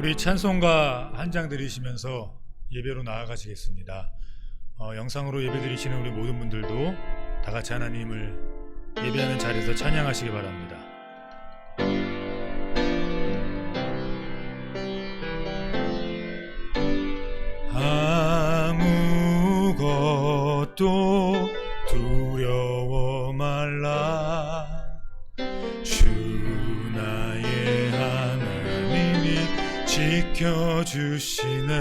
우리 찬송가 한 장 드리시면서 예배로 나아가시겠습니다. 영상으로 예배 드리시는 우리 모든 분들도 다 같이 하나님을 예배하는 자리에서 찬양하시기 바랍니다. 아무것도 두려워 말라. 주 나의 하나님이 지켜주시네.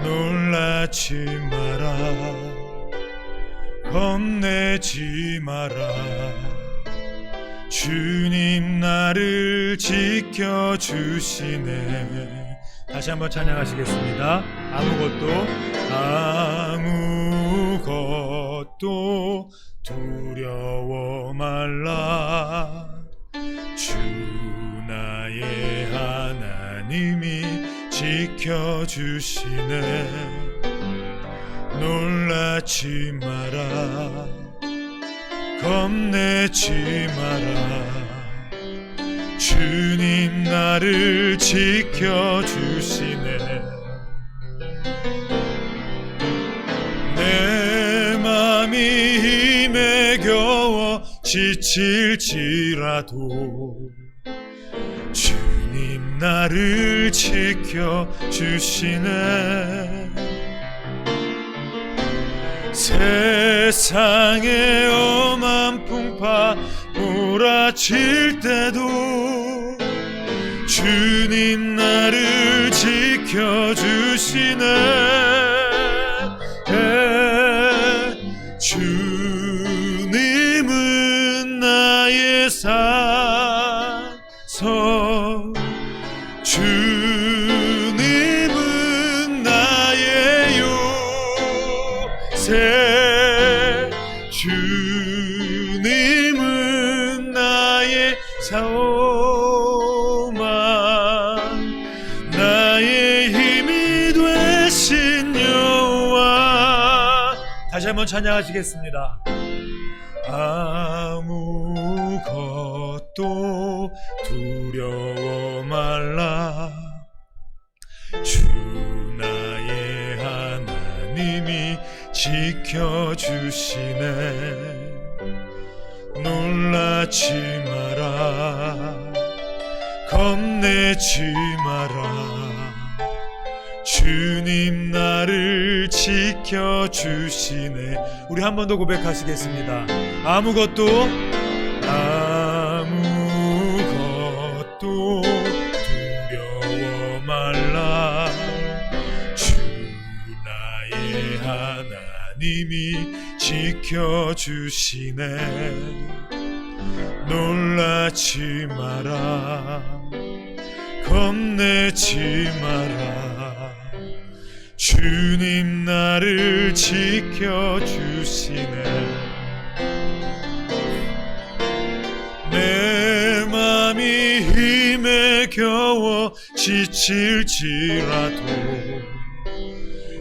놀라지 마라, 겁내지 마라. 주님 나를 지켜주시네. 다시 한번 찬양하시겠습니다. 아무것도 두려워 말라. 주 나의 하나님이 지켜주시네. 놀라지 마라, 겁내지 마라. 주님 나를 지켜주시네. 내 맘이 힘에 겨워 지칠지라도 주님 나를 지켜주시네. 세상의 엄한 풍파 몰아칠 때도 주님 나를 지켜주시네. 주님은 나의 산성, 주님은 나의 요새, 주님은 나의 사오만, 나의 힘이 되신 여호와. 다시 한번 찬양하시겠습니다. 아무것도 두려워 말라. 주 나의 하나님이 지켜주시네. 놀라지 마라, 겁내지 마라. 주님 나를 지켜주시네. 우리 한 번 더 고백하시겠습니다. 아무것도 두려워 말라. 주 나의 하나님이 지켜주시네. 놀라지 마라, 겁내지 마라. 주님 나를 지켜주시네. 내 맘이 힘에 겨워 지칠지라도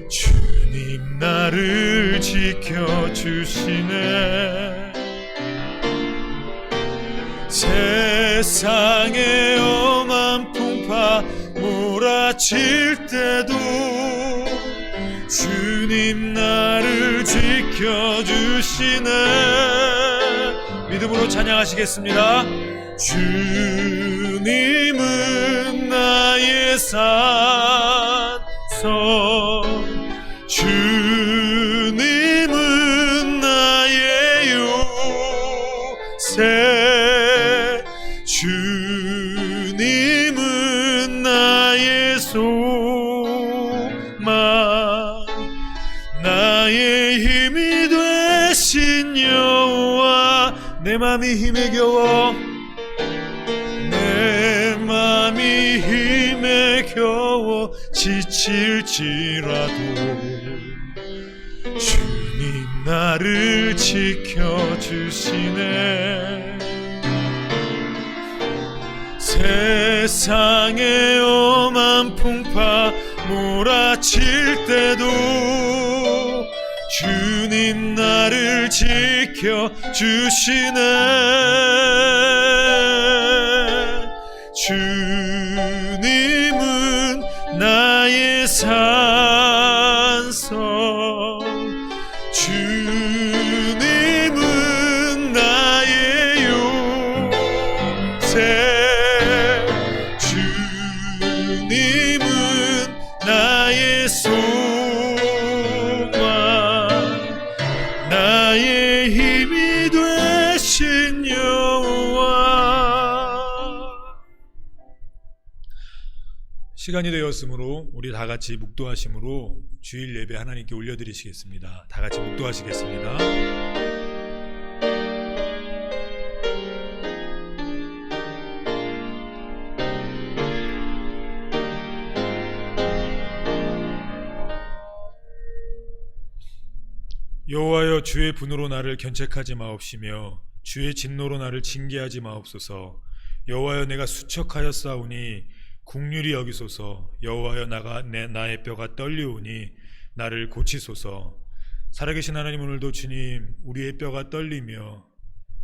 주님 나를 지켜주시네. 세상의 엄한 풍파 몰아칠 때도 주님 나를 지켜주시네. 믿음으로 찬양하시겠습니다. 주님은 나의 산성, 주님은 나의 요새, 주님은 나의 소망, 나의 힘이 되신 여호와. 내 맘이 힘에 겨워, 내 맘이 힘에 겨워 지칠지라도 주님 나를 지켜주시네. 세상의 엄한 풍파 몰아칠 때도 주님 나를 지켜주시네. 주님 시간이 되었으므로 우리 다 같이 묵도하심으로 주일 예배 하나님께 올려드리시겠습니다. 다 같이 묵도하시겠습니다. 여호와여, 주의 분으로 나를 견책하지 마옵시며 주의 진노로 나를 징계하지 마옵소서. 여호와여, 내가 수척하였사오니 긍휼히 여기소서. 여호와여, 나의 뼈가 떨리오니 나를 고치소서. 살아계신 하나님, 오늘도 주님, 우리의 뼈가 떨리며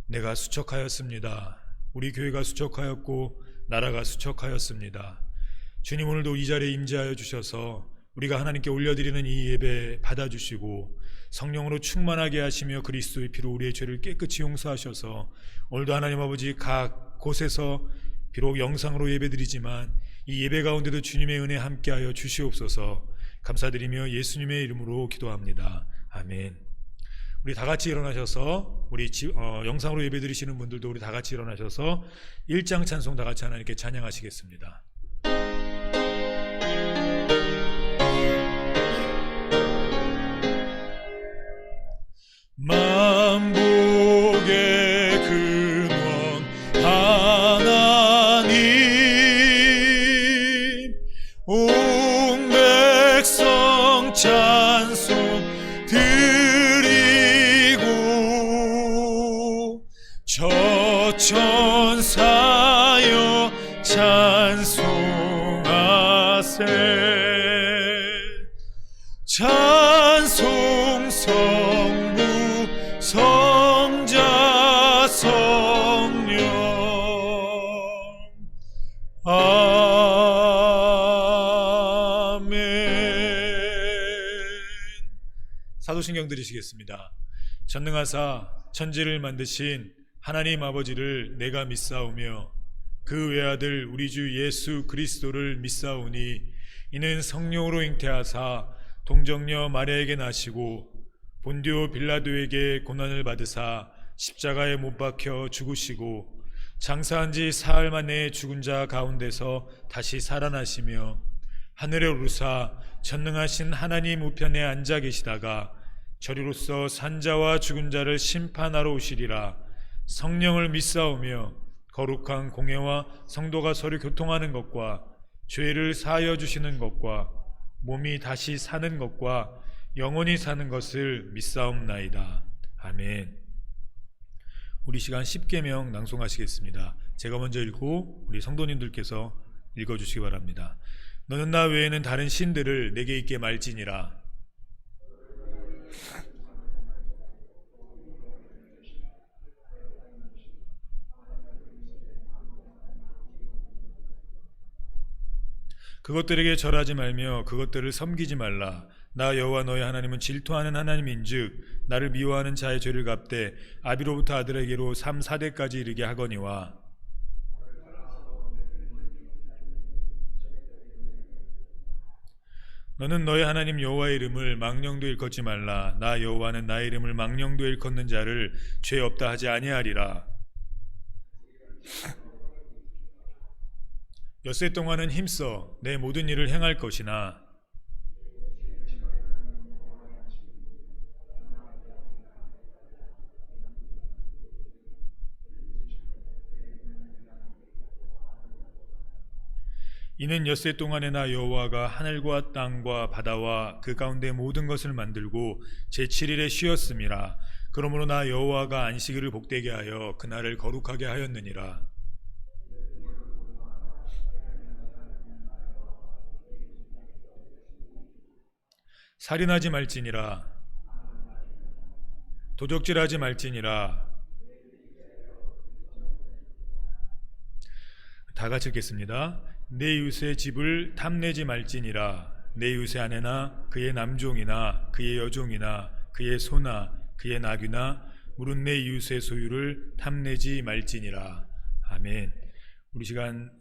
내가 수척하였습니다. 우리 교회가 수척하였고 나라가 수척하였습니다. 주님, 오늘도 이 자리에 임재하여 주셔서 우리가 하나님께 올려드리는 이 예배 받아주시고 성령으로 충만하게 하시며 그리스도의 피로 우리의 죄를 깨끗이 용서하셔서 오늘도 하나님 아버지 각 곳에서 비록 영상으로 예배드리지만 이 예배 가운데도 주님의 은혜 함께하여 주시옵소서. 감사드리며 예수님의 이름으로 기도합니다. 아멘. 우리 다 같이 일어나셔서 우리 영상으로 예배드리시는 분들도 우리 다 같이 일어나셔서 1장 찬송 다 같이 하나님께 찬양하시겠습니다. 만복의 근원 하나님, 온 백성 찬송 드리고 저천사여 찬송하세. 찬송 성부 성자 성령 아멘. 사도신경 드리시겠습니다. 전능하사 천지를 만드신 하나님 아버지를 내가 믿사오며 그 외아들 우리 주 예수 그리스도를 믿사오니 이는 성령으로 잉태하사 동정녀 마리아에게 나시고 본디오 빌라도에게 고난을 받으사 십자가에 못 박혀 죽으시고 장사한 지 사흘 만에 죽은 자 가운데서 다시 살아나시며 하늘에 오르사 전능하신 하나님 우편에 앉아 계시다가 저리로서 산자와 죽은 자를 심판하러 오시리라. 성령을 믿사오며 거룩한 공회와 성도가 서로 교통하는 것과 죄를 사하여 주시는 것과 몸이 다시 사는 것과 영원히 사는 것을 믿사옵나이다. 아멘. 우리 시간 10계명 낭송하시겠습니다. 제가 먼저 읽고 우리 성도님들께서 읽어주시기 바랍니다. 너는 나 외에는 다른 신들을 내게 있게 말지니라. 그것들에게 절하지 말며 그것들을 섬기지 말라. 나 여호와 너의 하나님은 질투하는 하나님인즉 나를 미워하는 자의 죄를 갚되 아비로부터 아들에게로 3, 4대까지 이르게 하거니와. 너는 너의 하나님 여호와의 이름을 망령도 일컫지 말라. 나 여호와는 나의 이름을 망령도 일컫는 자를 죄 없다 하지 아니하리라. 엿새 동안은 힘써 내 모든 일을 행할 것이나 이는 엿새 동안에 나 여호와가 하늘과 땅과 바다와 그 가운데 모든 것을 만들고 제7일에 쉬었음이라. 그러므로 나 여호와가 안식일을 복되게 하여 그날을 거룩하게 하였느니라. 살인하지 말지니라. 도적질하지 말지니라. 다 같이 읽겠습니다. 내 이웃의 집을 탐내지 말지니라. 내 이웃의 아내나 그의 남종이나 그의 여종이나 그의 소나 그의 나귀나 물은 내 이웃의 소유를 탐내지 말지니라. 아멘. 우리 시간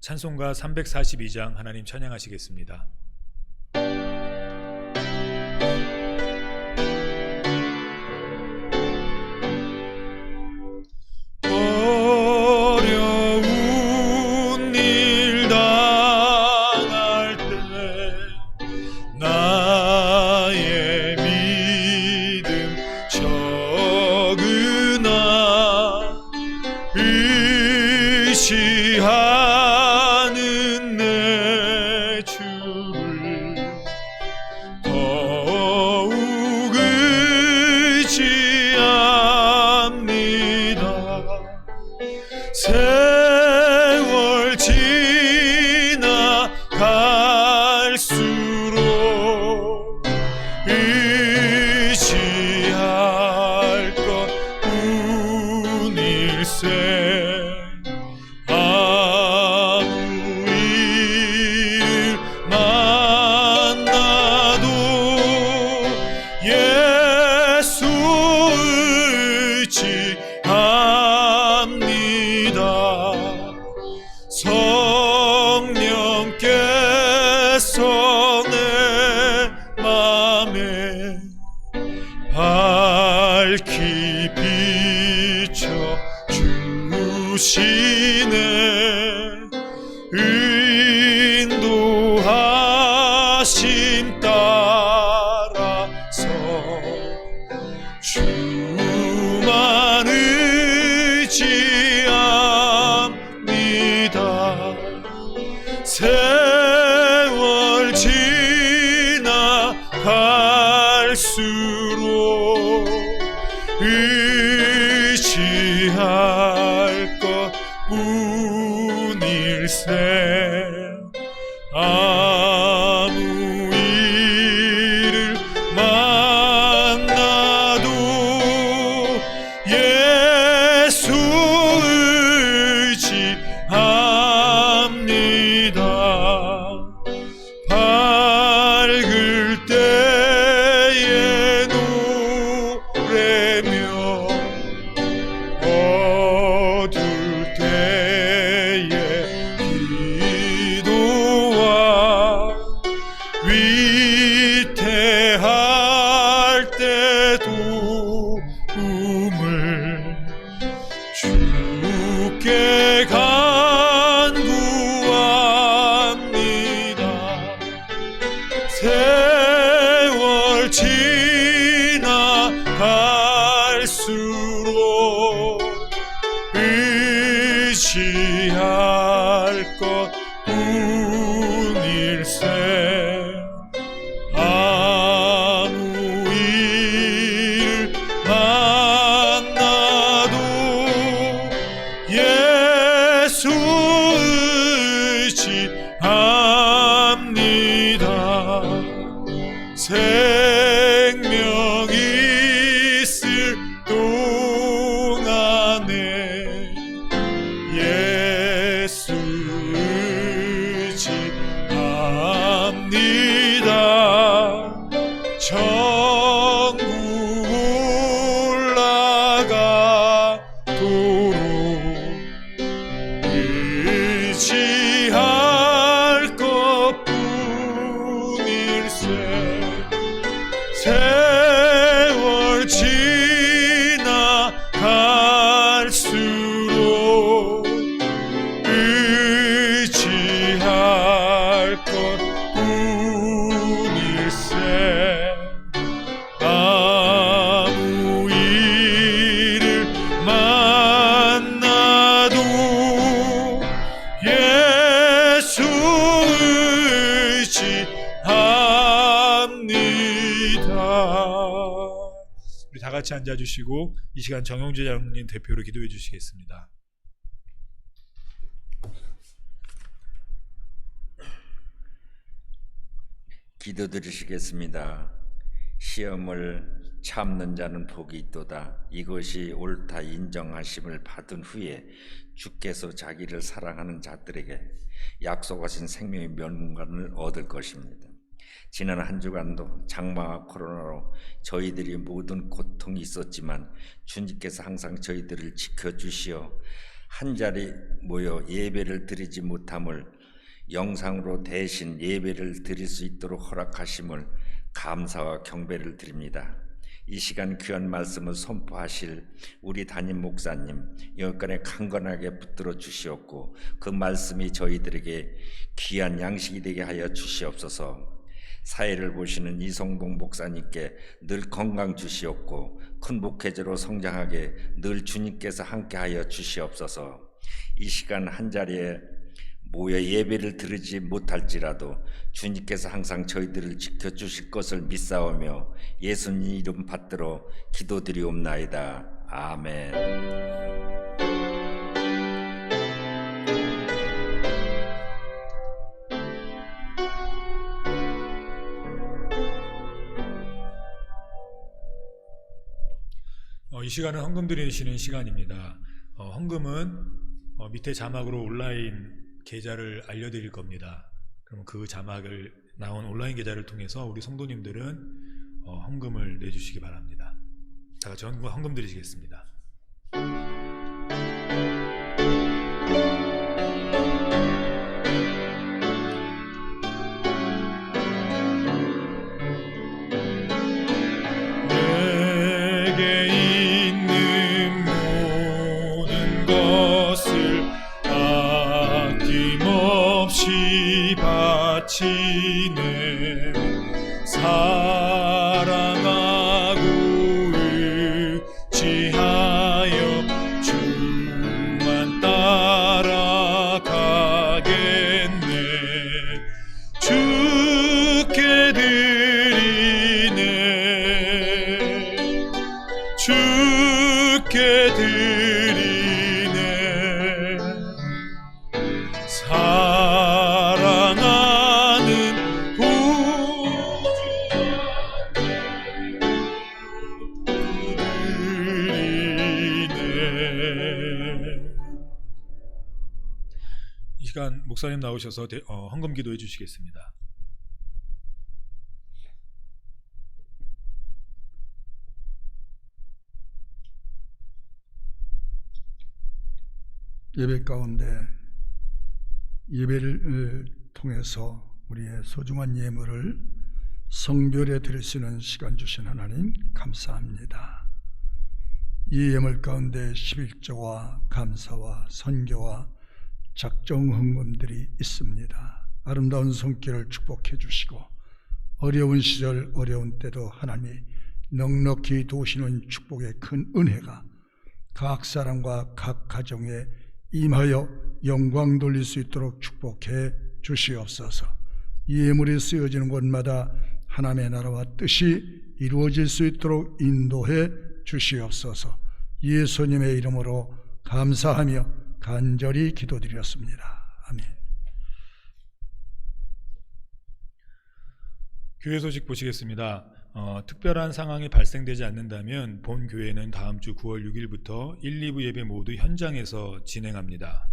찬송가 342장 하나님 찬양하시겠습니다. 어려운 일 당할 의지하는 내 주를 더욱 의지합니다. 세월 지나갈수록 의지할 것뿐일세. 아무 일 만나도 예수 의지합니다. 성령께서 내 맘에 밝히 비춰 주시네. 인도하심 따라서 주만 의지합니다. 세월 지나갈수록 의지할 것뿐일세. 아무 일을 만나도 예수 의지합니다. 밝을 때에 노래며 어두울 때에 기도와 위태할 때도 도움을 주께 간구합니다. 세월 지나갈수록 의지할 것뿐일세. 아무 일 만나도 예수 의지합니다. 생명 있을 동안에 예수 의지합니다. 천국 올라가도록 의지할 것뿐일세. 세월 지나갈수록 의지할 것뿐일세. 아무 일을 만나도 예수 의지합니다. 우리 다 같이 앉아주시고 이 시간 정용재 장로님 대표로 기도해 주시겠습니다. 기도드리시겠습니다. 시험을 참는 자는 복이 있도다. 이것이 옳다 인정하심을 받은 후에 주께서 자기를 사랑하는 자들에게 약속하신 생명의 면문관을 얻을 것입니다. 지난 한 주간도 장마와 코로나로 저희들이 모든 고통이 있었지만 주님께서 항상 저희들을 지켜주시어 한자리 모여 예배를 드리지 못함을 영상으로 대신 예배를 드릴 수 있도록 허락하심을 감사와 경배를 드립니다. 이 시간 귀한 말씀을 선포하실 우리 담임 목사님 여건에 강건하게 붙들어 주시옵고 그 말씀이 저희들에게 귀한 양식이 되게 하여 주시옵소서. 사회를 보시는 이성봉 목사님께 늘 건강 주시옵고 큰 목회자로 성장하게 늘 주님께서 함께하여 주시옵소서. 이 시간 한자리에 모여 예배를 드리지 못할지라도 주님께서 항상 저희들을 지켜주실 것을 믿사오며 예수님 이름 받들어 기도드리옵나이다. 아멘. 이 시간은 헌금 드리시는 시간입니다. 헌금은 밑에 자막으로 온라인 계좌를 알려드릴 겁니다. 그럼 그 자막을 나온 온라인 계좌를 통해서 우리 성도님들은 헌금을 내주시기 바랍니다. 다 같이 헌금 드리시겠습니다. 바치네 사랑하고 의지하여 주만 따라가겠네. 주께 드리네 주께 드리네 이 시간 목사님 나오셔서 헌금 기도해 주시겠습니다. 예배 가운데 예배를 통해서 우리의 소중한 예물을 성별에 드릴 수 있는 시간 주신 하나님 감사합니다. 이 예물 가운데 11조와 감사와 선교와 작정 헌금들이 있습니다. 아름다운 손길을 축복해 주시고 어려운 시절 어려운 때도 하나님이 넉넉히 도우시는 축복의 큰 은혜가 각 사람과 각 가정에 임하여 영광 돌릴 수 있도록 축복해 주시옵소서. 이 예물이 쓰여지는 곳마다 하나님의 나라와 뜻이 이루어질 수 있도록 인도해 주시옵소서. 예수님의 이름으로 감사하며 간절히 기도드렸습니다. 아멘. 교회 소식 보시겠습니다. 특별한 상황이 발생되지 않는다면 본 교회는 다음 주 9월 6일부터 1, 2부 예배 모두 현장에서 진행합니다.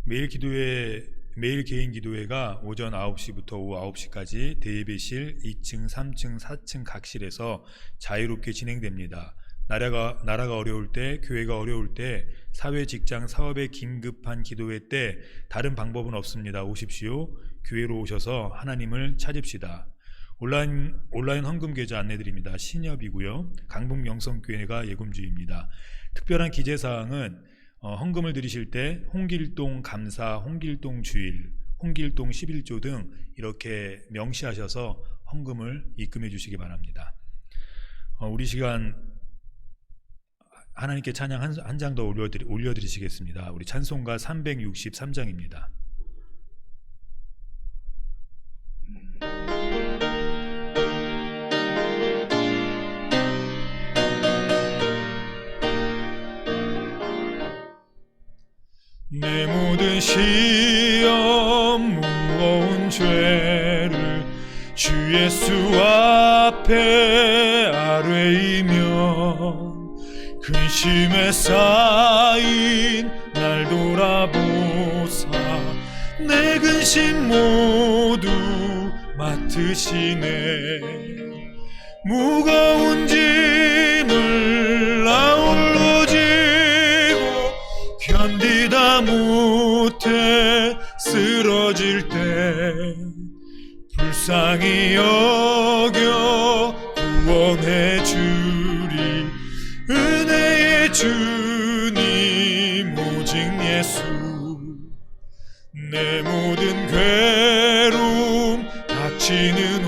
매일 개인 기도회가 오전 9시부터 오후 9시까지 대예배실 2층, 3층, 4층 각 실에서 자유롭게 진행됩니다. 나라가 어려울 때, 교회가 어려울 때, 사회, 직장, 사업에 긴급한 기도회 때 다른 방법은 없습니다. 오십시오. 교회로 오셔서 하나님을 찾읍시다. 온라인 헌금 계좌 안내드립니다. 신협이고요. 강북 영성교회가 예금주입니다. 특별한 기재사항은 헌금을 드리실 때 홍길동 감사, 홍길동 주일, 홍길동 11조 등 이렇게 명시하셔서 헌금을 입금해 주시기 바랍니다. 우리 시간 하나님께 찬양 한 장 더 올려드리시겠습니다. 우리 찬송가 363장입니다. 내 모든 시험 무거운 죄를 주 예수 앞에 아뢰이며 근심에 쌓인 날 돌아보사 내 근심 모두 맡으시네. 무거운 짐을 아울러 지고 견디다 못해 쓰러질 때 불쌍히 여겨 구원해 주리. 은혜의 주님 오직 예수. 내 모든 괴로움 닥치는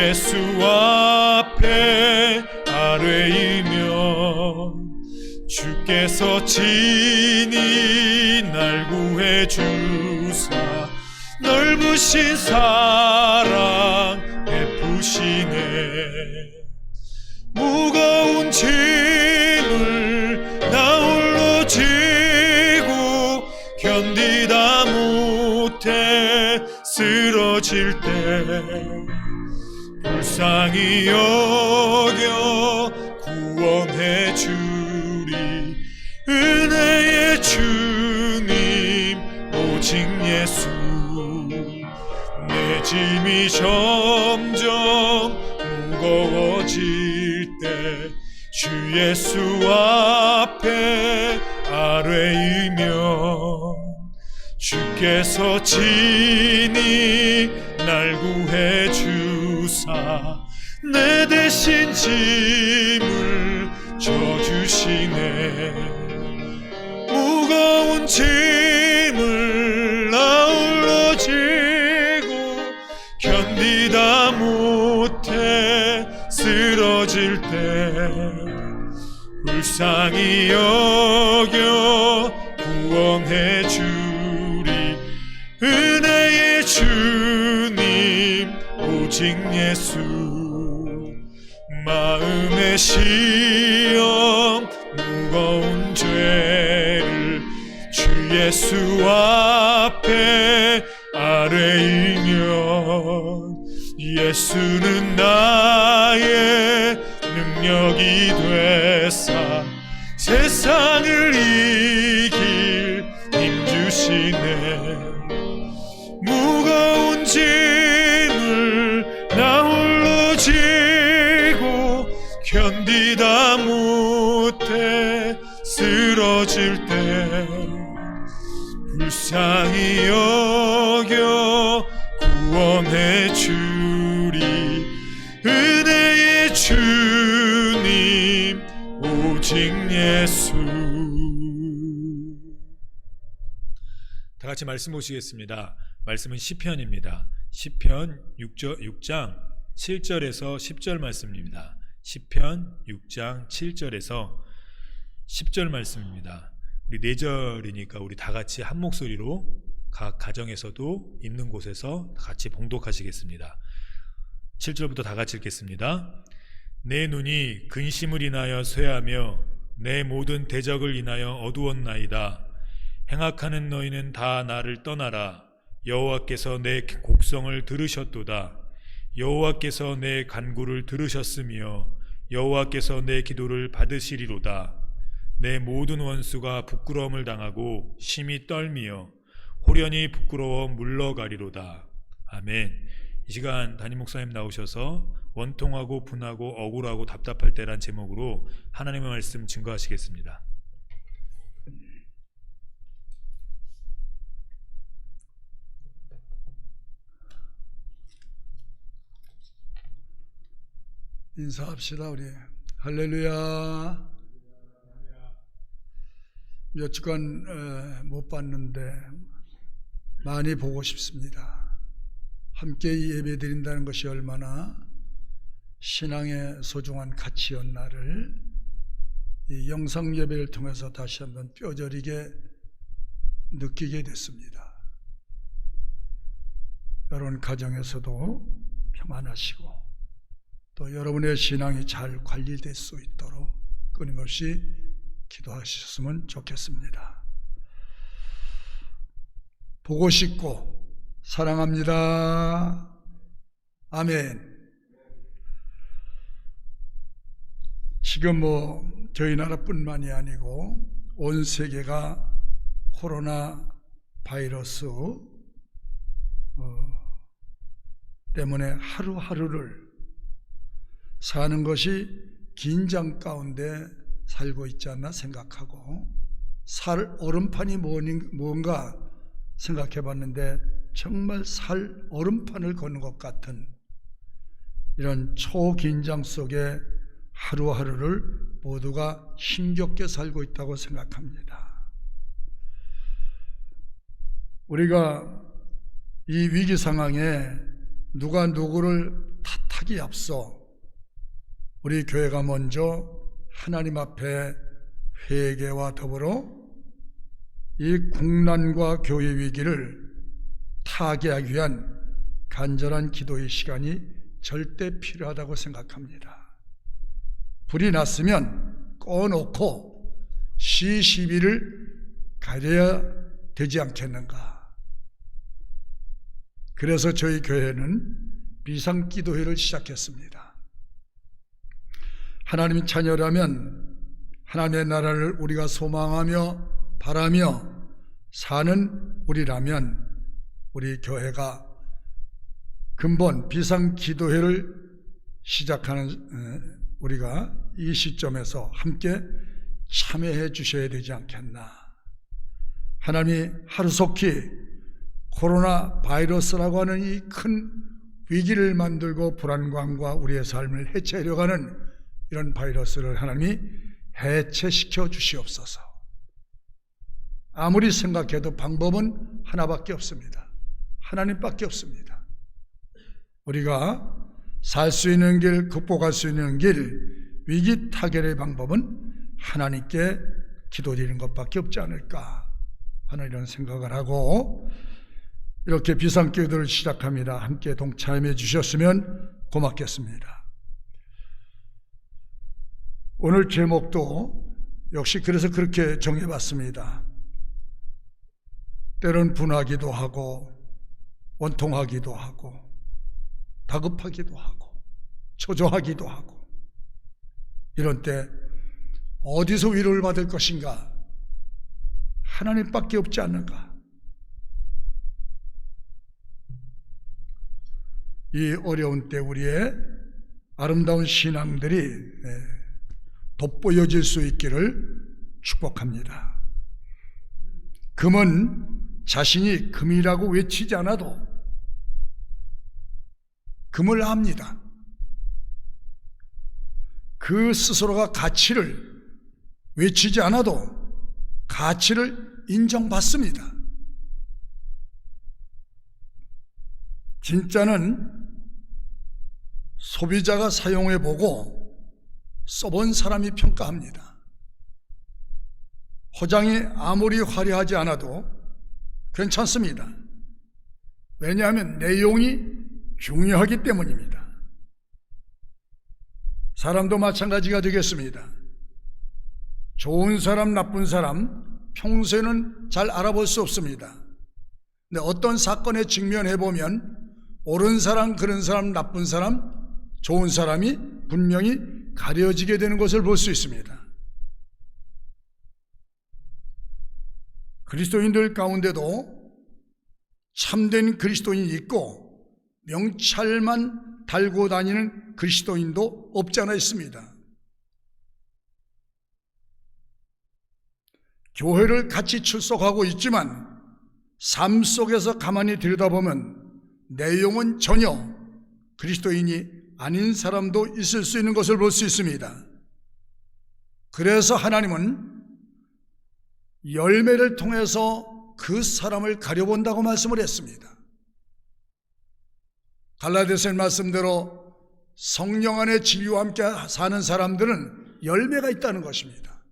예수 앞에 아뢰이며 주께서 친히 날 구해 주사 넓으신 사랑 베푸시네. 무거운 짐을 나 홀로 지고 견디다 못해 쓰러질 때 불쌍히 여겨 구원해 주리. 은혜의 주님 오직 예수. 내 짐이 점점 무거워질 때 주 예수 앞에 아뢰이며 주께서 친히 날 구해 주사 내 대신 짐을 져주시네. 무거운 짐을 나 홀로 지고 견디다 못해 쓰러질 때 불쌍히 여겨 구원해 주리. 은혜의 주님 오직 예수. 마음의 시험 무거운 죄를 주 예수 앞에 아뢰이면 예수는 나의 능력이 되사 세상을 이길 힘 주시네. 무거운 짐을 나 홀로 지고 견디다 못해 쓰러질 때 불쌍히 여겨 구원해 주리. 은혜의 주님 오직 예수. 다 같이 말씀 보시겠습니다. 말씀은 시편입니다. 시편 6장 7절에서 10절 말씀입니다. 시편 6장 7절에서 10절 말씀입니다. 우리 4절이니까 우리 다 같이 한 목소리로 각 가정에서도 있는 곳에서 같이 봉독하시겠습니다. 7절부터 다 같이 읽겠습니다. 내 눈이 근심을 인하여 쇠하며 내 모든 대적을 인하여 어두웠나이다. 행악하는 너희는 다 나를 떠나라. 여호와께서 내 곡성을 들으셨도다. 여호와께서 내 간구를 들으셨으며 여호와께서 내 기도를 받으시리로다. 내 모든 원수가 부끄러움을 당하고 심히 떨미어 호련히 부끄러워 물러가리로다. 아멘. 이 시간 담임 목사님 나오셔서 원통하고 분하고 억울하고 답답할 때란 제목으로 하나님의 말씀 증거하시겠습니다. 인사합시다. 우리 할렐루야. 몇 주간 못 봤는데 많이 보고 싶습니다. 함께 예배 드린다는 것이 얼마나 신앙의 소중한 가치였나를 이 영상 예배를 통해서 다시 한번 뼈저리게 느끼게 됐습니다. 여러분 가정에서도 평안하시고 또 여러분의 신앙이 잘 관리될 수 있도록 끊임없이 기도하셨으면 좋겠습니다. 보고 싶고 사랑합니다. 아멘. 지금 저희 나라뿐만이 아니고 온 세계가 코로나 바이러스 때문에 하루하루를 사는 것이 긴장 가운데 살고 있지 않나 생각하고 살 얼음판이 뭔가 생각해 봤는데 정말 살 얼음판을 걷는 것 같은 이런 초긴장 속에 하루하루를 모두가 힘겹게 살고 있다고 생각합니다. 우리가 이 위기 상황에 누가 누구를 탓하기 앞서 우리 교회가 먼저 하나님 앞에 회개와 더불어 이 국난과 교회 위기를 타개하기 위한 간절한 기도의 시간이 절대 필요하다고 생각합니다. 불이 났으면 꺼놓고 시시비를 가려야 되지 않겠는가. 그래서 저희 교회는 비상기도회를 시작했습니다. 하나님 자녀라면 하나님의 나라를 우리가 소망하며 바라며 사는 우리라면 우리 교회가 근본 비상기도회를 시작하는 우리가 이 시점에서 함께 참여해 주셔야 되지 않겠나. 하나님이 하루속히 코로나 바이러스라고 하는 이 큰 위기를 만들고 불안감과 우리의 삶을 해체하려고 하는 이런 바이러스를 하나님이 해체시켜 주시옵소서. 아무리 생각해도 방법은 하나밖에 없습니다. 하나님밖에 없습니다. 우리가 살 수 있는 길, 극복할 수 있는 길, 위기 타결의 방법은 하나님께 기도드리는 것밖에 없지 않을까 하는 이런 생각을 하고 이렇게 비상기도를 시작합니다. 함께 동참해 주셨으면 고맙겠습니다. 오늘 제목도 역시 그래서 그렇게 정해봤습니다. 때론 분하기도 하고 원통하기도 하고 다급하기도 하고 초조하기도 하고 이런 때 어디서 위로를 받을 것인가? 하나님밖에 없지 않는가? 이 어려운 때 우리의 아름다운 신앙들이 돋보여질 수 있기를 축복합니다. 금은 자신이 금이라고 외치지 않아도 금을 압니다. 그 스스로가 가치를 외치지 않아도 가치를 인정받습니다. 진짜는 소비자가 사용해보고 써본 사람이 평가합니다. 포장이 아무리 화려하지 않아도 괜찮습니다. 왜냐하면 내용이 중요하기 때문입니다. 사람도 마찬가지가 되겠습니다. 좋은 사람, 나쁜 사람 평소에는 잘 알아볼 수 없습니다. 근데 어떤 사건에 직면해보면 옳은 사람, 그런 사람, 나쁜 사람, 좋은 사람이 분명히 가려지게 되는 것을 볼 수 있습니다. 그리스도인들 가운데도 참된 그리스도인이 있고 명찰만 달고 다니는 그리스도인도 없지 않아 있습니다. 교회를 같이 출석하고 있지만 삶 속에서 가만히 들여다보면 내용은 전혀 그리스도인이 아닌 사람도 있을 수 있는 것을 볼 수 있습니다. 그래서 하나님은 열매를 통해서 그 사람을 가려본다고 말씀을 했습니다. 갈라디아서의 말씀대로 성령 안에 진리와 함께 사는 사람들은 열매가 있다는 것입니다.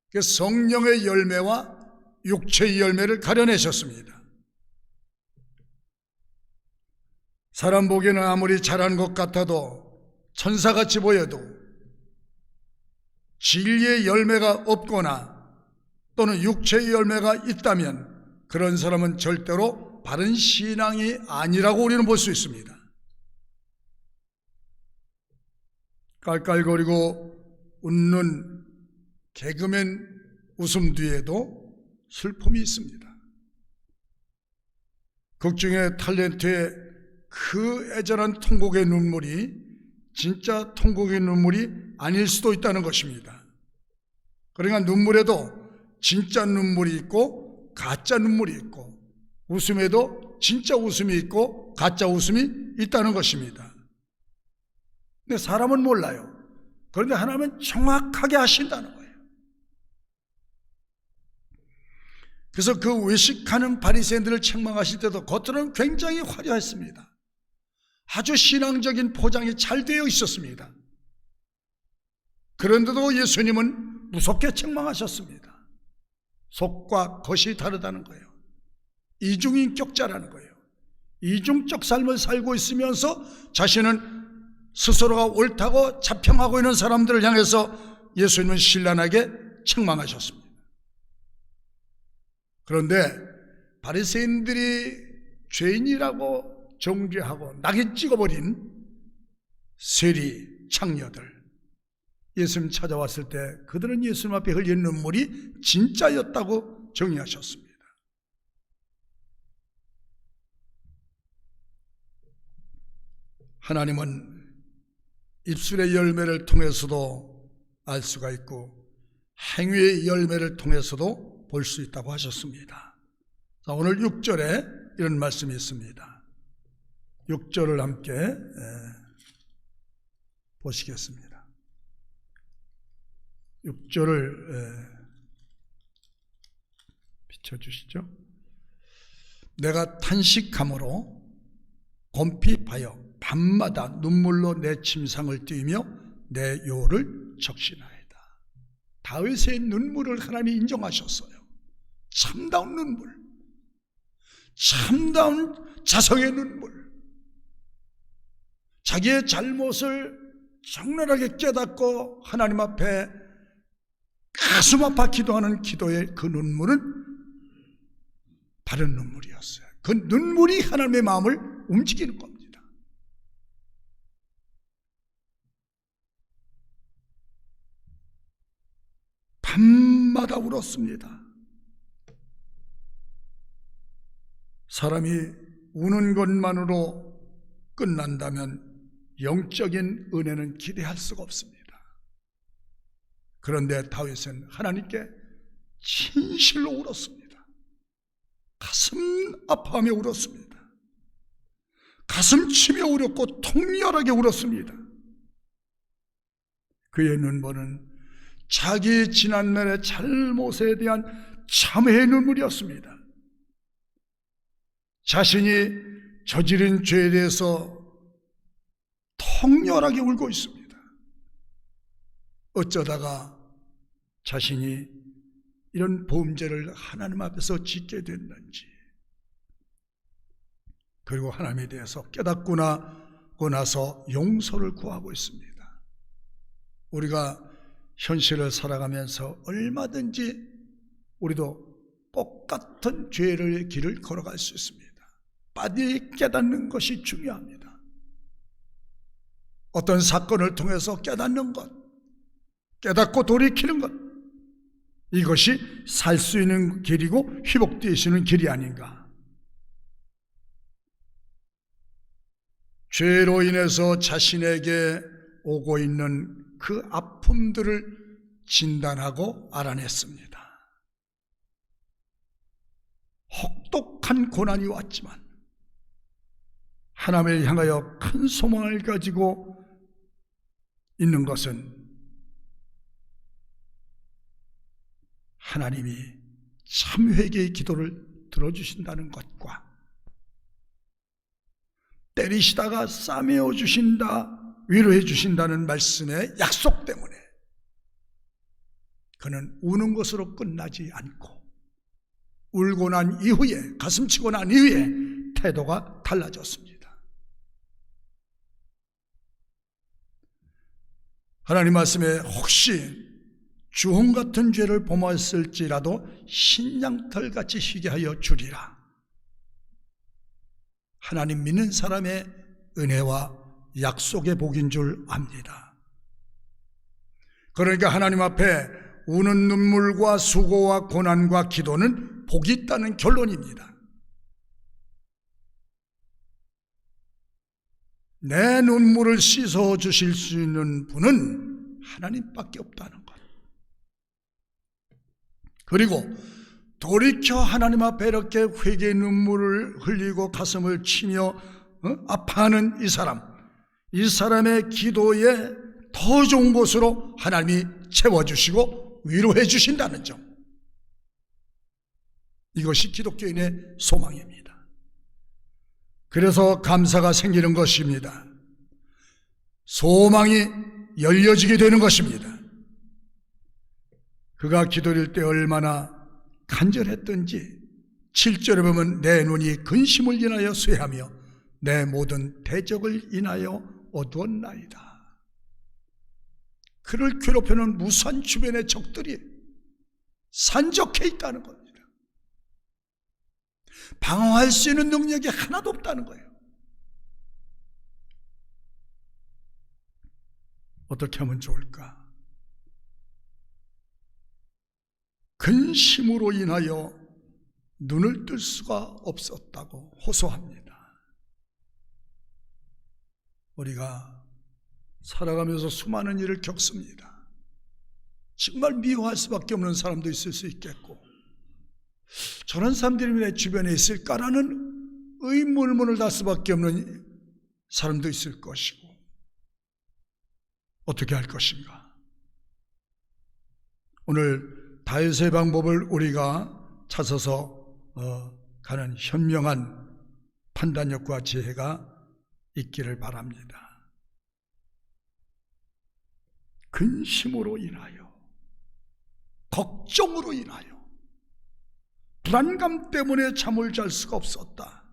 그래서 성령의 열매와 육체의 열매를 가려내셨습니다. 사람 보기에는 아무리 잘한 것 같아도 천사같이 보여도 진리의 열매가 없거나 또는 육체의 열매가 있다면 그런 사람은 절대로 바른 신앙이 아니라고 우리는 볼 수 있습니다. 깔깔거리고 웃는 개그맨 웃음 뒤에도 슬픔이 있습니다. 극 중의 탤런트의 그 애절한 통곡의 눈물이 진짜 통곡의 눈물이 아닐 수도 있다는 것입니다. 그러니까 눈물에도 진짜 눈물이 있고 가짜 눈물이 있고 웃음에도 진짜 웃음이 있고 가짜 웃음이 있다는 것입니다. 근데 사람은 몰라요. 그런데 하나님은 정확하게 아신다는 거예요. 그래서 그 외식하는 바리새인들을 책망하실 때도 겉으로는 굉장히 화려했습니다. 아주 신앙적인 포장이 잘 되어 있었습니다. 그런데도 예수님은 무섭게 책망하셨습니다. 속과 겉이 다르다는 거예요. 이중인격자라는 거예요. 이중적 삶을 살고 있으면서 자신은 스스로가 옳다고 자평하고 있는 사람들을 향해서 예수님은 신랄하게 책망하셨습니다. 그런데 바리새인들이 죄인이라고 정죄하고 낙인 찍어버린 세리 창녀들, 예수님 찾아왔을 때 그들은 예수님 앞에 흘린 눈물이 진짜였다고 정의하셨습니다. 하나님은 입술의 열매를 통해서도 알 수가 있고 행위의 열매를 통해서도 볼 수 있다고 하셨습니다. 자, 오늘 6절에 이런 말씀이 있습니다. 6절을 함께 보시겠습니다. 6절을 비춰주시죠. 내가 탄식함으로 곰핍하여 밤마다 눈물로 내 침상을 띄우며 내 요를 적신하이다. 다윗의 눈물을 하나님이 인정하셨어요. 참다운 눈물, 참다운 자성의 눈물, 자기의 잘못을 적나라하게 깨닫고 하나님 앞에 가슴 아파 기도하는 기도의 그 눈물은 바른 눈물이었어요. 그 눈물이 하나님의 마음을 움직이는 겁니다. 밤마다 울었습니다. 사람이 우는 것만으로 끝난다면 영적인 은혜는 기대할 수가 없습니다. 그런데 다윗은 하나님께 진실로 울었습니다. 가슴 아파하며 울었습니다. 가슴 치며 울었고 통렬하게 울었습니다. 그의 눈물은 자기 지난날의 잘못에 대한 참회의 눈물이었습니다. 자신이 저지른 죄에 대해서 통렬하게 울고 있습니다. 어쩌다가 자신이 이런 범죄를 하나님 앞에서 짓게 됐는지, 그리고 하나님에 대해서 깨닫고 나서 용서를 구하고 있습니다. 우리가 현실을 살아가면서 얼마든지 우리도 똑같은 죄의 길을 걸어갈 수 있습니다. 빨리 깨닫는 것이 중요합니다. 어떤 사건을 통해서 깨닫는 것, 깨닫고 돌이키는 것, 이것이 살 수 있는 길이고 회복되시는 길이 아닌가. 죄로 인해서 자신에게 오고 있는 그 아픔들을 진단하고 알아냈습니다. 혹독한 고난이 왔지만 하나님을 향하여 큰 소망을 가지고 있는 것은 하나님이 참 회개의 기도를 들어주신다는 것과 때리시다가 싸매어 주신다, 위로해 주신다는 말씀의 약속 때문에 그는 우는 것으로 끝나지 않고 울고 난 이후에, 가슴치고 난 이후에 태도가 달라졌습니다. 하나님 말씀에 혹시 주홍 같은 죄를 범하였을지라도 신양털같이 희게 하여 주리라. 하나님 믿는 사람의 은혜와 약속의 복인 줄 압니다. 그러니까 하나님 앞에 우는 눈물과 수고와 고난과 기도는 복이 있다는 결론입니다. 내 눈물을 씻어 주실 수 있는 분은 하나님밖에 없다는 것. 그리고 돌이켜 하나님 앞에 이렇게 회개의 눈물을 흘리고 가슴을 치며 아파하는 이 사람의 기도에 더 좋은 곳으로 하나님이 채워주시고 위로해 주신다는 점, 이것이 기독교인의 소망입니다. 그래서 감사가 생기는 것입니다. 소망이 열려지게 되는 것입니다. 그가 기도할 때 얼마나 간절했던지 7절에 보면 내 눈이 근심을 인하여 쇠하며 내 모든 대적을 인하여 어두웠나이다. 그를 괴롭히는 무수한 주변의 적들이 산적해 있다는 겁니다. 방어할 수 있는 능력이 하나도 없다는 거예요. 어떻게 하면 좋을까? 근심으로 인하여 눈을 뜰 수가 없었다고 호소합니다. 우리가 살아가면서 수많은 일을 겪습니다. 정말 미워할 수밖에 없는 사람도 있을 수 있겠고, 저런 사람들이 내 주변에 있을까라는 의문을 달 수밖에 없는 사람도 있을 것이고, 어떻게 할 것인가? 오늘 다윗의 방법을 우리가 찾아서 가는 현명한 판단력과 지혜가 있기를 바랍니다. 근심으로 인하여, 걱정으로 인하여, 불안감 때문에 잠을 잘 수가 없었다.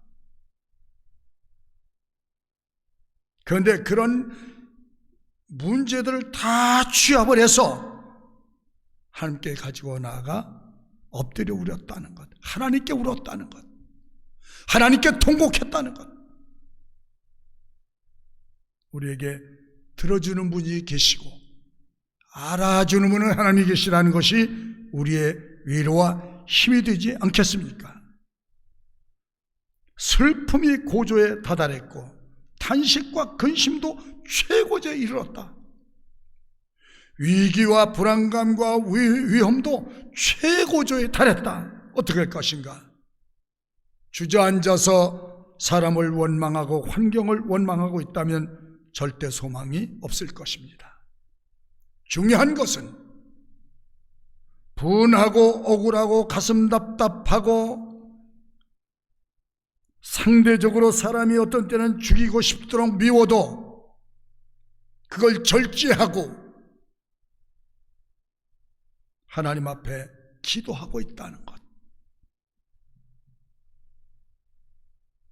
그런데 그런 문제들을 다 취합을 해서 하나님께 가지고 나아가 엎드려 울었다는 것, 하나님께 울었다는 것, 하나님께 통곡했다는 것. 우리에게 들어주는 분이 계시고 알아주는 분은 하나님이 계시라는 것이 우리의 위로와 힘이 되지 않겠습니까? 슬픔이 고조에 다다랐고 탄식과 근심도 최고조에 이르렀다. 위기와 불안감과 위험도 최고조에 달했다. 어떻게 할 것인가? 주저앉아서 사람을 원망하고 환경을 원망하고 있다면 절대 소망이 없을 것입니다. 중요한 것은 분하고 억울하고 가슴 답답하고 상대적으로 사람이 어떤 때는 죽이고 싶도록 미워도 그걸 절제하고 하나님 앞에 기도하고 있다는 것.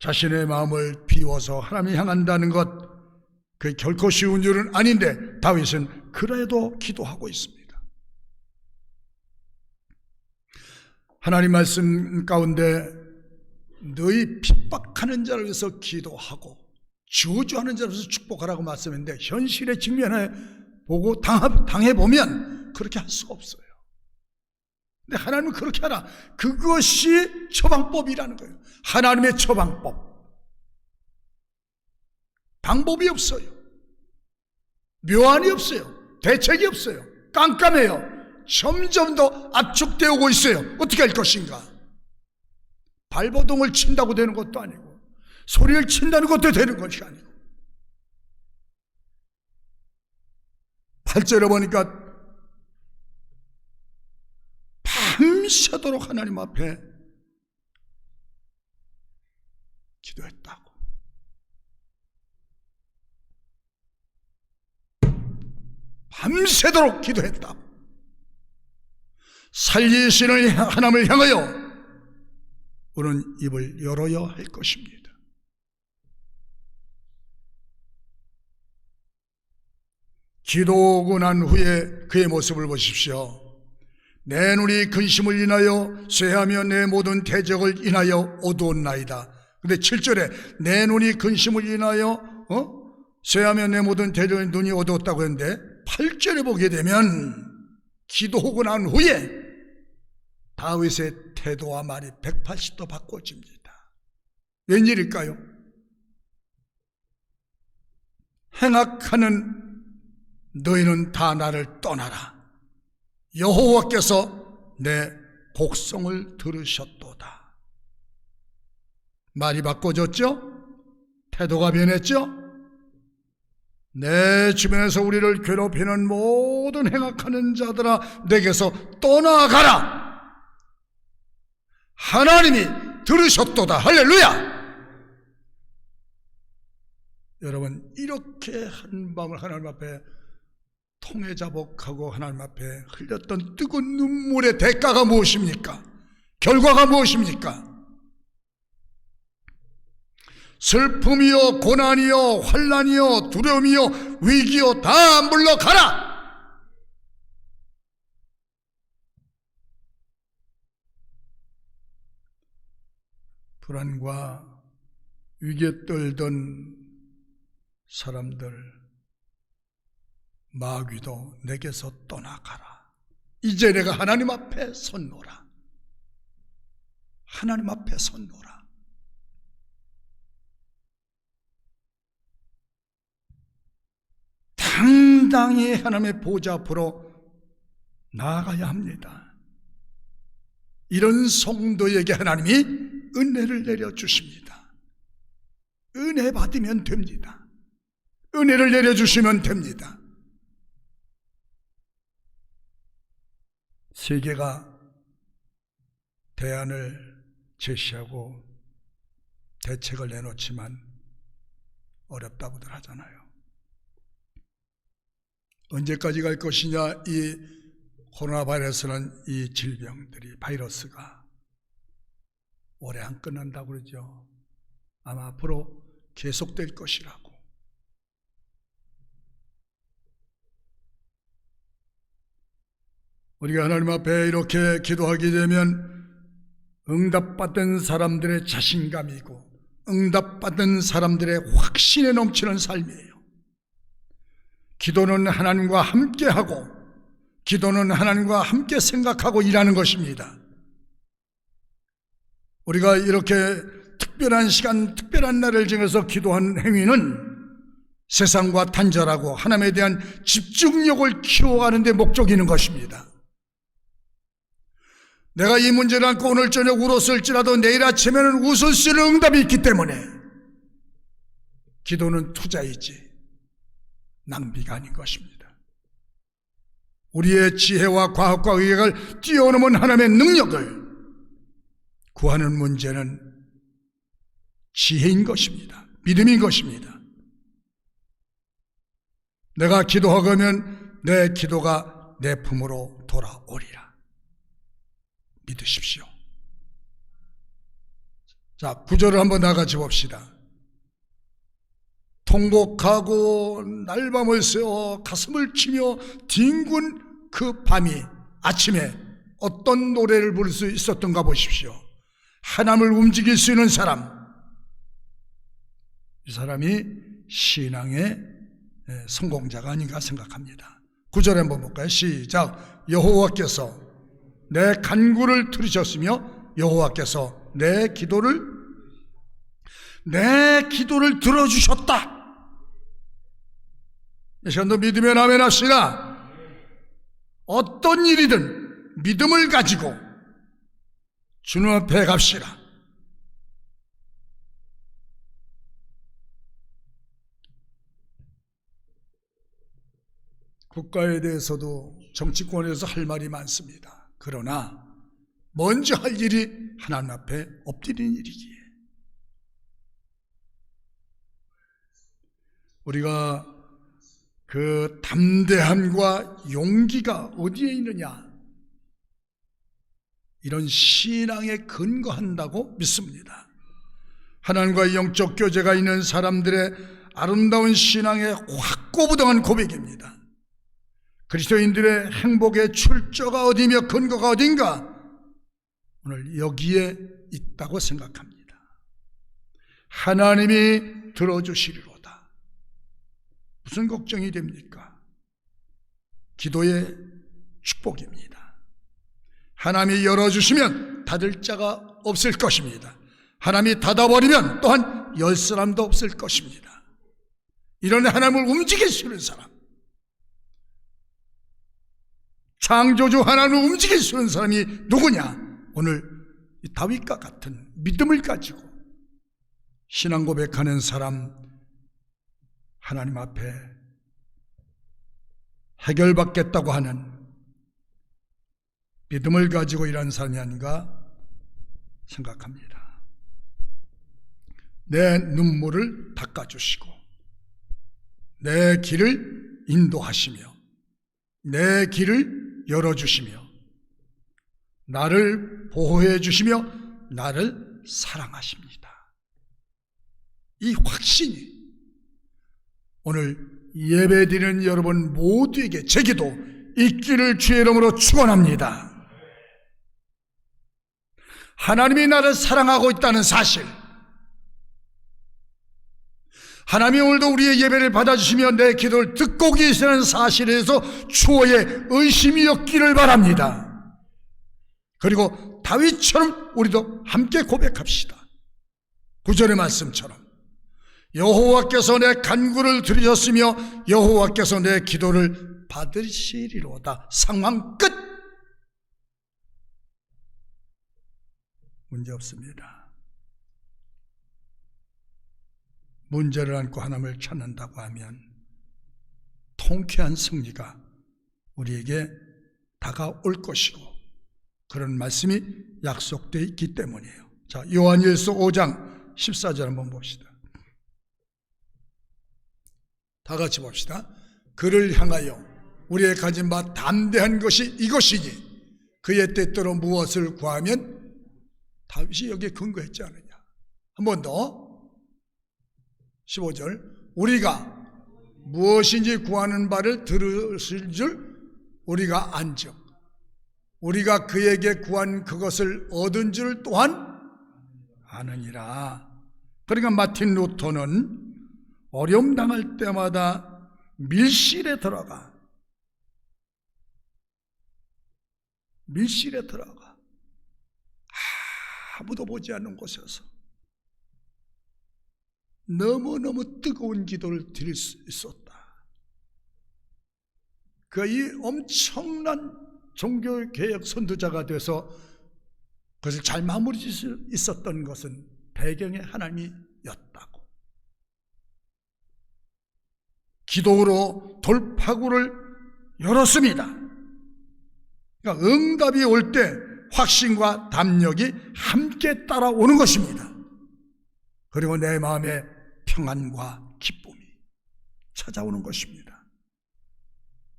자신의 마음을 비워서 하나님을 향한다는 것, 그 결코 쉬운 일은 아닌데 다윗은 그래도 기도하고 있습니다. 하나님 말씀 가운데 너희 핍박하는 자를 위해서 기도하고 저주하는 자를 위해서 축복하라고 말씀했는데 현실에 직면해 보고 당해보면 그렇게 할 수가 없어요. 근데 하나님은 그렇게 하라. 그것이 처방법이라는 거예요. 하나님의 처방법. 방법이 없어요. 묘안이 없어요. 대책이 없어요. 깜깜해요. 점점 더 압축되어 오고 있어요. 어떻게 할 것인가? 발버둥을 친다고 되는 것도 아니고 소리를 친다는 것도 되는 것이 아니고 8절에 보니까 밤새도록 하나님 앞에 기도했다고. 밤새도록 기도했다고. 살리시는 하나님을 향하여 우리는 입을 열어야 할 것입니다. 기도하고 난 후에 그의 모습을 보십시오. 내 눈이 근심을 인하여 쇠하며 내 모든 대적을 인하여 어두웠나이다. 근데 7절에 내 눈이 근심을 인하여 쇠하며 내 모든 대적의 눈이 어두웠다고 했는데 8절에 보게 되면 기도하고 난 후에 다윗의 태도와 말이 180도 바꿔집니다. 웬일일까요? 행악하는 너희는 다 나를 떠나라. 여호와께서 내 곡성을 들으셨도다. 말이 바꿔졌죠? 태도가 변했죠? 내 주변에서 우리를 괴롭히는 모든 행악하는 자들아 내게서 떠나가라. 하나님이 들으셨도다. 할렐루야. 여러분, 이렇게 한 밤을 하나님 앞에 통회자복하고 하나님 앞에 흘렸던 뜨거운 눈물의 대가가 무엇입니까? 결과가 무엇입니까? 슬픔이요, 고난이요, 환난이요, 두려움이요, 위기요, 다 물러가라! 불안과 위기에 떨던 사람들, 마귀도 내게서 떠나가라. 이제 내가 하나님 앞에 섰노라. 하나님 앞에 섰노라. 당당히 하나님의 보좌 앞으로 나아가야 합니다. 이런 성도에게 하나님이 은혜를 내려주십니다. 은혜 받으면 됩니다. 은혜를 내려주시면 됩니다. 세계가 대안을 제시하고 대책을 내놓지만 어렵다고들 하잖아요. 언제까지 갈 것이냐, 이 코로나 바이러스는, 이 질병들이, 바이러스가 오래 안 끝난다고 그러죠. 아마 앞으로 계속될 것이라고. 우리가 하나님 앞에 이렇게 기도하게 되면 응답받은 사람들의 자신감이고 응답받은 사람들의 확신에 넘치는 삶이에요. 기도는 하나님과 함께하고 기도는 하나님과 함께 생각하고 일하는 것입니다. 우리가 이렇게 특별한 시간, 특별한 날을 정해서 기도한 행위는 세상과 단절하고 하나님에 대한 집중력을 키워가는 데 목적이 있는 것입니다. 내가 이 문제를 안고 오늘 저녁 울었을지라도 내일 아침에는 웃을 수 있는 응답이 있기 때문에 기도는 투자이지 낭비가 아닌 것입니다. 우리의 지혜와 과학과 의학을 뛰어넘은 하나님의 능력을 구하는 문제는 지혜인 것입니다. 믿음인 것입니다. 내가 기도하면 내 기도가 내 품으로 돌아오리라. 믿으십시오. 자, 9절을 한번 나가지 봅시다. 통곡하고 날밤을 새워 가슴을 치며 뒹군 그 밤이 아침에 어떤 노래를 부를 수 있었던가 보십시오. 하나님을 움직일 수 있는 사람, 이 사람이 신앙의 성공자가 아닌가 생각합니다. 9절에 한번 볼까요? 시작. 여호와께서 내 간구를 들으셨으며 여호와께서 내 기도를 들어주셨다. 이 시간도 믿으면 아멘 합시다. 어떤 일이든 믿음을 가지고 주님 앞에 갑시다. 국가에 대해서도 정치권에서 할 말이 많습니다. 그러나 먼저 할 일이 하나님 앞에 엎드리는 일이기에 우리가 그 담대함과 용기가 어디에 있느냐, 이런 신앙에 근거한다고 믿습니다. 하나님과의 영적 교제가 있는 사람들의 아름다운 신앙의 확고부동한 고백입니다. 그리스도인들의 행복의 출처가 어디며 근거가 어딘가, 오늘 여기에 있다고 생각합니다. 하나님이 들어주시리로다. 무슨 걱정이 됩니까? 기도의 축복입니다. 하나님이 열어주시면 닫을 자가 없을 것입니다. 하나님이 닫아버리면 또한 열 사람도 없을 것입니다. 이런 하나님을 움직일 수 있는 사람, 창조주 하나님을 움직일 수 있는 사람이 누구냐? 오늘 이 다윗과 같은 믿음을 가지고 신앙 고백하는 사람, 하나님 앞에 해결받겠다고 하는 믿음을 가지고 일하는 사람이 아닌가 생각합니다. 내 눈물을 닦아주시고 내 길을 인도하시며 내 길을 열어주시며 나를 보호해 주시며 나를 사랑하십니다. 이 확신이 오늘 예배드리는 여러분 모두에게 제게도 있기를 주의 이름으로 축원합니다. 하나님이 나를 사랑하고 있다는 사실, 하나님이 오늘도 우리의 예배를 받아주시며 내 기도를 듣고 계시는 사실에 대해서 추호의 의심이 없기를 바랍니다. 그리고 다윗처럼 우리도 함께 고백합시다. 9절의 말씀처럼 여호와께서 내 간구를 들으셨으며 여호와께서 내 기도를 받으시리로다. 상황 끝. 문제 없습니다. 문제를 안고 하나님을 찾는다고 하면 통쾌한 승리가 우리에게 다가올 것이고 그런 말씀이 약속되어 있기 때문이에요. 자, 요한일서 5장 14절 한번 봅시다. 다 같이 봅시다. 그를 향하여 우리의 가진 바 담대한 것이 이것이니 그의 뜻대로 무엇을 구하면 다윗이 여기에 근거했지 않느냐. 한 번 더 15절 우리가 무엇인지 구하는 바를 들으실 줄 우리가 안즉 우리가 그에게 구한 그것을 얻은 줄 또한 아느니라. 그러니까 마틴 루터는 어려움 당할 때마다 밀실에 들어가 아무도 보지 않는 곳에서 너무너무 뜨거운 기도를 드릴 수 있었다. 이 엄청난 종교개혁 선두자가 돼서 그것을 잘 마무리 수 있었던 것은 배경에 하나님이었다고. 기도로 돌파구를 열었습니다. 그러니까 응답이 올 때 확신과 담력이 함께 따라오는 것입니다. 그리고 내 마음에 평안과 기쁨이 찾아오는 것입니다.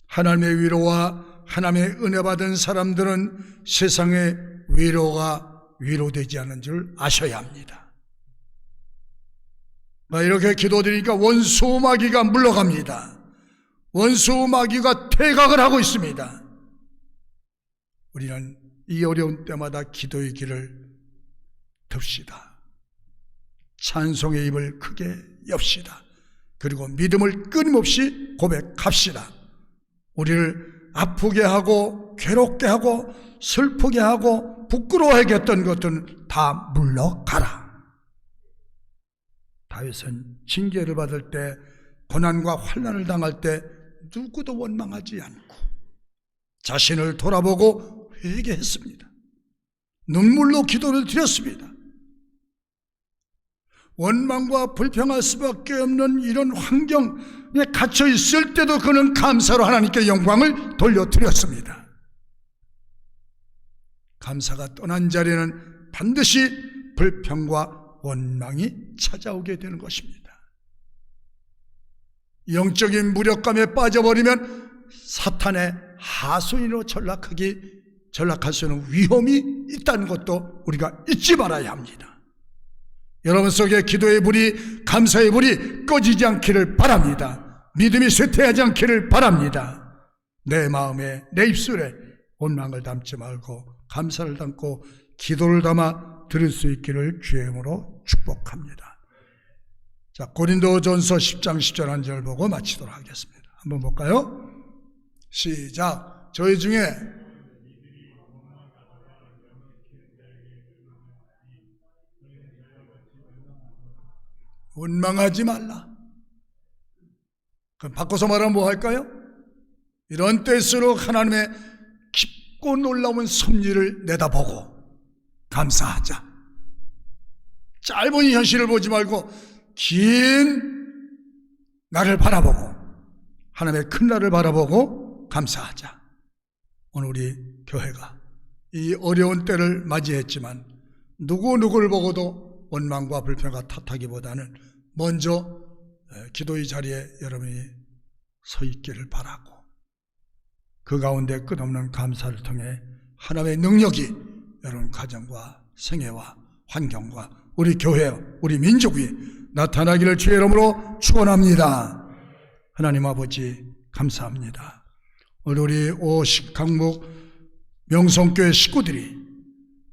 하나님의 위로와 하나님의 은혜 받은 사람들은 세상의 위로가 위로되지 않은 줄 아셔야 합니다. 이렇게 기도드리니까 원수 마귀가 물러갑니다. 원수 마귀가 퇴각을 하고 있습니다. 우리는 이 어려운 때마다 기도의 길을 듭시다. 찬송의 입을 크게 엽시다. 그리고 믿음을 끊임없이 고백합시다. 우리를 아프게 하고 괴롭게 하고 슬프게 하고 부끄러워하게 했던 것들은 다 물러가라. 다윗은 징계를 받을 때 고난과 환난을 당할 때 누구도 원망하지 않고 자신을 돌아보고 회개했습니다. 눈물로 기도를 드렸습니다. 원망과 불평할 수밖에 없는 이런 환경에 갇혀 있을 때도 그는 감사로 하나님께 영광을 돌려드렸습니다. 감사가 떠난 자리에는 반드시 불평과 원망이 찾아오게 되는 것입니다. 영적인 무력감에 빠져버리면 사탄의 하수인으로 전락할 수 있는 위험이 있다는 것도 우리가 잊지 말아야 합니다. 여러분 속에 기도의 불이, 감사의 불이 꺼지지 않기를 바랍니다. 믿음이 쇠퇴하지 않기를 바랍니다. 내 마음에, 내 입술에 원망을 담지 말고 감사를 담고 기도를 담아 들을 수 있기를 주의 이름으로 축복합니다. 자, 고린도전서 10장 10절 한 절 보고 마치도록 하겠습니다. 한번 볼까요? 시작. 저희 중에 원망하지 말라. 그럼 바꿔서 말하면 뭐 할까요? 이런 때일수록 하나님의 깊고 놀라운 섭리를 내다보고 감사하자. 짧은 이 현실을 보지 말고 긴 날을 바라보고 하나님의 큰 날을 바라보고 감사하자. 오늘 우리 교회가 이 어려운 때를 맞이했지만 누구를 보고도 원망과 불평과 탓하기보다는 먼저 기도의 자리에 여러분이 서 있기를 바라고, 그 가운데 끝없는 감사를 통해 하나님의 능력이 여러분 가정과 생애와 환경과 우리 교회, 우리 민족 위에 나타나기를 주의 이름으로 축원합니다. 하나님 아버지 감사합니다. 오늘 우리 강북 명성교회 식구들이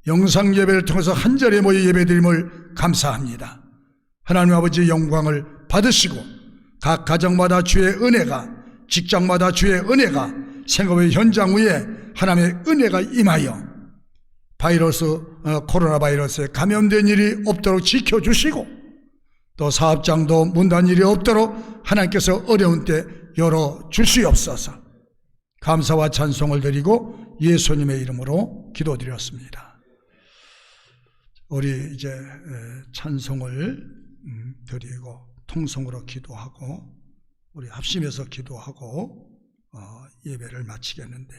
영상 예배를 통해서 한자리에 모여 예배드림을 감사합니다. 하나님 아버지 영광을 받으시고 각 가정마다 주의 은혜가, 직장마다 주의 은혜가, 생업의 현장 위에 하나님의 은혜가 임하여 코로나 바이러스에 감염된 일이 없도록 지켜주시고, 또 사업장도 문단 일이 없도록 하나님께서 어려운 때 열어주시옵소서. 감사와 찬송을 드리고 예수님의 이름으로 기도드렸습니다. 우리 이제 찬송을 드리고 통성으로 기도하고 우리 합심해서 기도하고 예배를 마치겠는데,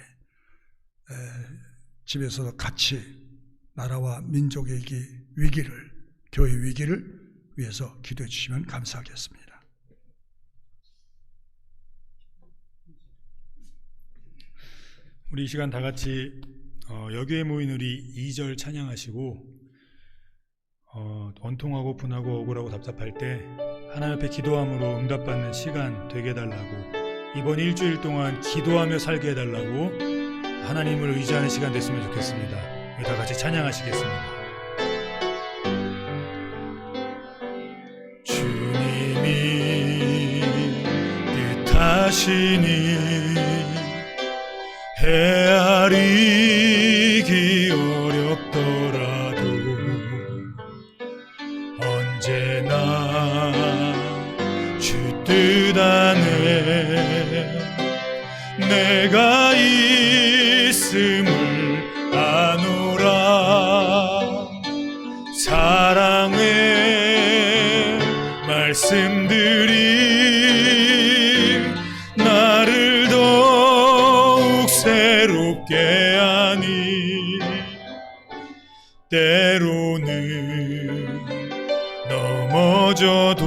집에서도 같이 나라와 민족의 위기를, 교회 위기를 위해서 기도해 주시면 감사하겠습니다. 우리 이 시간 다 같이 여기에 모인 우리 2절 찬양하시고, 원통하고 분하고 억울하고 답답할 때 하나님 앞에 기도함으로 응답받는 시간 되게 해달라고, 이번 일주일 동안 기도하며 살게 해달라고 하나님을 의지하는 시간 됐으면 좋겠습니다. 우리 다 같이 찬양하시겠습니다. 주님이 뜻하시니 헤아리기 어렵더라도 언제나 주 뜻 안에 내가 있음을 아노라. 사랑의 말씀들이 나를 더욱 새롭게 하니, 때로는 넘어져도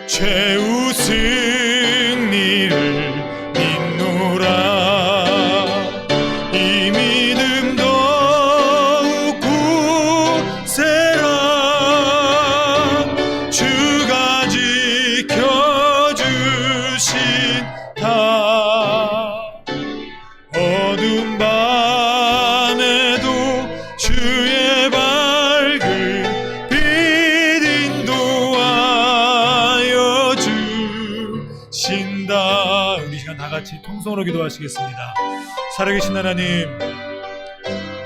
최후 승리를 믿노라. 이 믿음 더욱 굳세라. 주가 지켜주신다. 어두운 밤에도 주의 밝은 빛 인도하여 주신다. 우리 시간 다 같이 통성으로 기도하시겠습니다. 살아계신 하나님,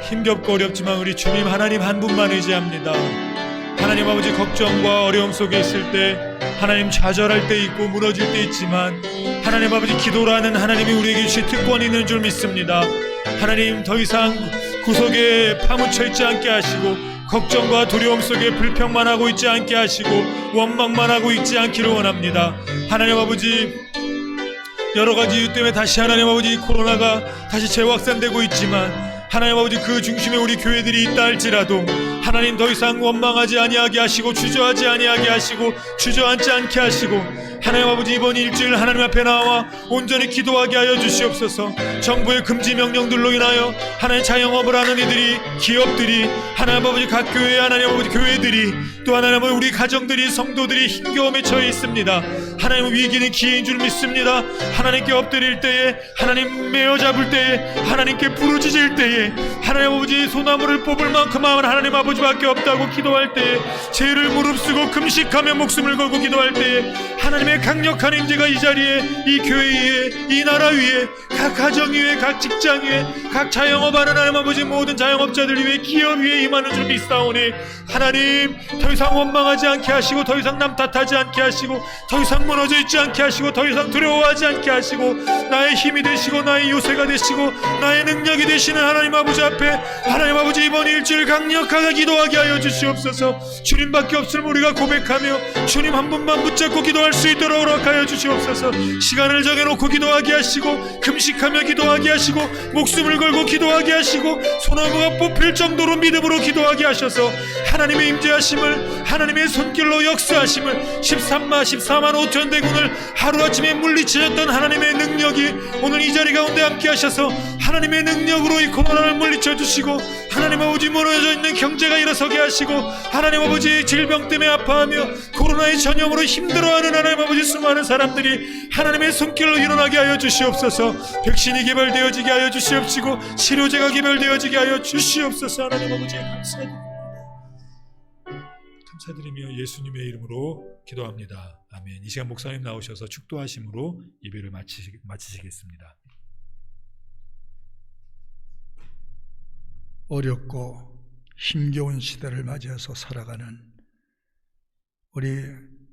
힘겹고 어렵지만 우리 주님 하나님 한 분만 의지합니다. 하나님 아버지, 걱정과 어려움 속에 있을 때 하나님 좌절할 때 있고 무너질 때 있지만 하나님 아버지, 기도라는 하나님이 우리에게 주신 특권이 있는 줄 믿습니다. 하나님, 더 이상 구석에 파묻혀 있지 않게 하시고 걱정과 두려움 속에 불평만 하고 있지 않게 하시고 원망만 하고 있지 않기를 원합니다. 하나님 아버지, 여러 가지 이유 때문에 다시 하나님 아버지 코로나가 다시 재확산되고 있지만 하나님 아버지, 그 중심에 우리 교회들이 있다 할지라도 하나님 더 이상 원망하지 아니하게 하시고 주저하지 아니하게 하시고 주저앉지 않게 하시고 하나님 아버지, 이번 일주일 하나님 앞에 나와 온전히 기도하게 하여 주시옵소서. 정부의 금지 명령들로 인하여 하나님 자영업을 하는 이들이, 기업들이, 하나님 아버지 각 교회, 하나님 아버지 교회들이, 또 하나님 아버지 우리 가정들이, 성도들이 힘겨움에 처해 있습니다. 하나님, 위기는 기회인 줄 믿습니다. 하나님께 엎드릴 때에, 하나님 메어 잡을 때에, 하나님께 부르짖을 때에, 하나님 아버지 소나무를 뽑을 만큼은 하나님 아버지밖에 없다고 기도할 때에, 죄를 무릅쓰고 금식하며 목숨을 걸고 기도할 때에 하나님의 강력한 임재가 이 자리에, 이 교회 위에, 이 나라 위에, 각 가정 위에, 각 직장 위에, 각 자영업하는 하나님 아버지 모든 자영업자들 위에, 기업 위에 임하는 줄 믿사오니 하나님, 더 이상 원망하지 않게 하시고, 더 이상 남 탓하지 않게 하시고, 더 이상 무너져 있지 않게 하시고, 더 이상 두려워하지 않게 하시고, 나의 힘이 되시고 나의 요새가 되시고 나의 능력이 되시는 하나님 아버지 앞에 앞에 하나님 아버지 이번 일주일 강력하게 기도하게 하여 주시옵소서. 주님밖에 없음을 우리가 고백하며 주님 한 분만 붙잡고 기도할 수 있도록 허락하여 주시옵소서. 시간을 정해놓고 기도하게 하시고 금식하며 기도하게 하시고 목숨을 걸고 기도하게 하시고 소나무가 뽑힐 정도로 믿음으로 기도하게 하셔서 하나님의 임재하심을, 하나님의 손길로 역사하심을, 14만 5천 대군을 하루아침에 물리치셨던 하나님의 능력이 오늘 이 자리 가운데 함께 하셔서 하나님의 능력으로 이 코로나를 물리쳐 주시고 하나님 아버지 무너져 있는 경제가 일어서게 하시고 하나님 아버지 질병 때문에 아파하며 코로나의 전염으로 힘들어하는 하나님 아버지 수많은 사람들이 하나님의 손길로 일어나게 하여 주시옵소서. 백신이 개발되어지게 하여 주시옵시고 치료제가 개발되어지게 하여 주시옵소서. 하나님 아버지 감사드리며 예수님의 이름으로 기도합니다. 아멘. 이 시간 목사님 나오셔서 축도하심으로 예배를 마치시겠습니다. 어렵고 힘겨운 시대를 맞이해서 살아가는 우리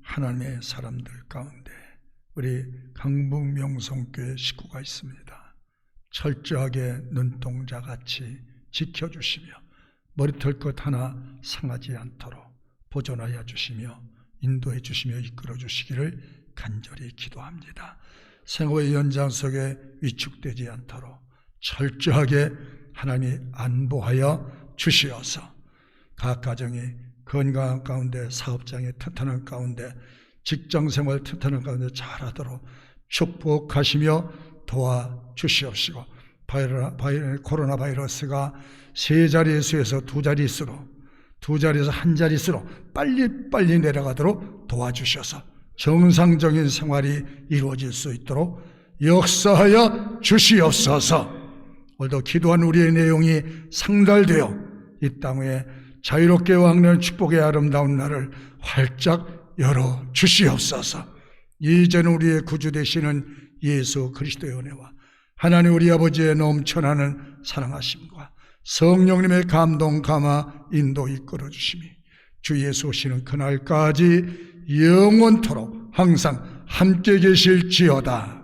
하나님의 사람들 가운데 우리 강북명성교회 식구가 있습니다. 철저하게 눈동자같이 지켜주시며 머리털 것 하나 상하지 않도록 보존하여 주시며 인도해 주시며 이끌어 주시기를 간절히 기도합니다. 생업의 연장 속에 위축되지 않도록 철저하게 하나님이 안보하여 주시어서 각 가정이 건강한 가운데, 사업장이 튼튼한 가운데, 직장생활 튼튼한 가운데 잘하도록 축복하시며 도와주시옵시고 코로나 바이러스가 세 자릿수에서 두 자릿수로, 두 자리에서 한 자릿수로 빨리 내려가도록 도와주셔서 정상적인 생활이 이루어질 수 있도록 역사하여 주시옵소서. 오늘도 기도한 우리의 내용이 상달되어 이 땅에 자유롭게 왕래하는 축복의 아름다운 날을 활짝 열어 주시옵소서. 이제는 우리의 구주 되시는 예수 그리스도의 은혜와 하나님 우리 아버지의 넘쳐나는 사랑하심과 성령님의 감동, 감화, 인도 이끌어 주심이 주 예수 오시는 그날까지 영원토록 항상 함께 계실지어다.